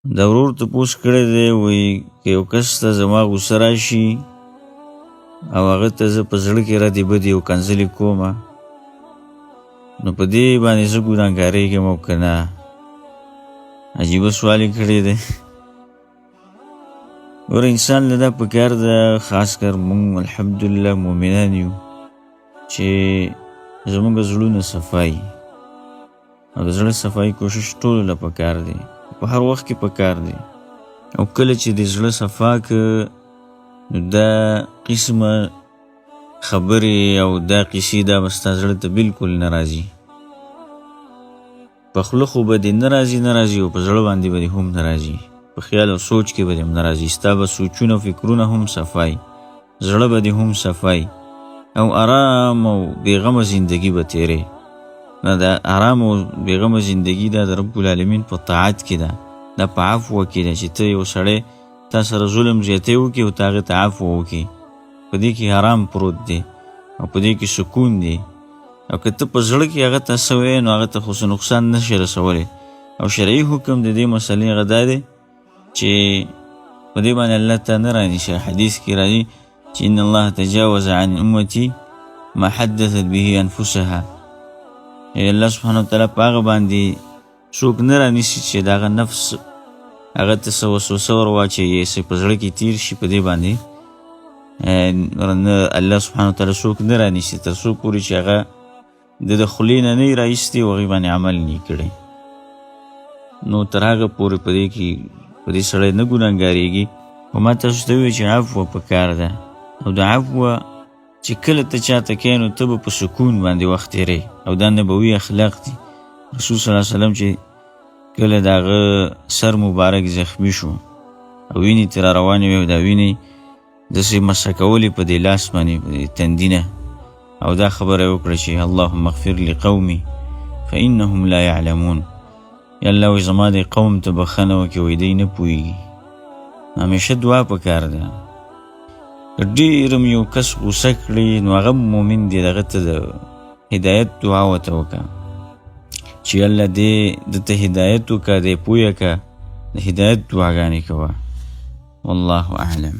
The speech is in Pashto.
دا ورور تپوس کړی دی وایي که یو کس ته زما غوسه راشي او هغه ته زه په زړه کې ردې بدې او کنځلې کومه نو په دې باندې زه ګناهګارېږم او که نه. عجیبه سوال یې کړی دی. ګوره انسان له دا پکار ده خاص کر مونږ الحمدلله مؤمنان یو چې زمونږ زړونه صفایي او د زړه صفایي کوشش ټولو له پکار دی په هر وخت کې پکار دی او کله چې د زړه صفا که نو دا قسمه خبرې او دا قیسې دا به ستا زړه ته بلکل نه راځي په خوله خو به دې نه راځي او په زړه باندې به دې هم نه راځي په خیال او سوچ کې به دې هم نه راځي ستا به سوچونه او فکرونه هم صفای زړه به دې هم صفای او آرام او بېغمه زندگی به تیرې نه دا آرام او بېغمه زندگی دا د رب العالمین په طاعت کې ده دا په عفو کې ده چې ته یو سړی تا سره ظلم زیاتی وکړي او ته هغې ته عفو وکړي په دې کې آرام پروت دی او په دې کې سکون دی او که ته په زړه کې هغه ته څه وایې نو هغه ته خو څه نقصان نه شي رسولی او شرعي حکم د دې مسلې هغه دا دی چې په دې باندې الله ته نه رانیسي حدیث کې راځي چې ان الله تجاوز عن امتي ما حدثت به انفسها الله سبحانه وتعالی په هغه باندې څوک نه رانیسي چې د هغه نفس هغه ته څه وسوسه ور واچوي څه په زړه کې تیر شي په دې باندې الله سبحانه وتعالی څوک نه رانیسي تر څو پورې چې هغه د خولې نه نه یې رایستې او هغې باندې عمل نه کړی نو تر هغه پورې په دې کې په دې سړی نه ګناهګارېږي خو ما تاسو ته ووایي چې عفوه پکار ده او د عفوه چې کله ته چاته کوې نو ته به په سکون باندې وخت تېرې او دا نبوي اخلاق دي رسول صلی الله علیه وسلم چې کله د هغه سر مبارک زخمی شو او وینې ترې را روانې وې او دا وینې داسې مسح کولې په دې لاس باندې په دې تندینه او دا خبره یې وکړه چې اللهم اغفر لقومي فانهم لا يعلمون یا الله وایي زما دې قوم ته بخښنه وکړي وایي دی نه پوهېږي همیشه دعا پکار ده که ډېر هم یو کس غوسه کړي نو هغه مؤمن دی دغه ته د هدایت دعا ورته وکړه چې الله دې دته هدایت وکړه دې پوهه کړه د هدایت دعاګانې کوه والله اعلم.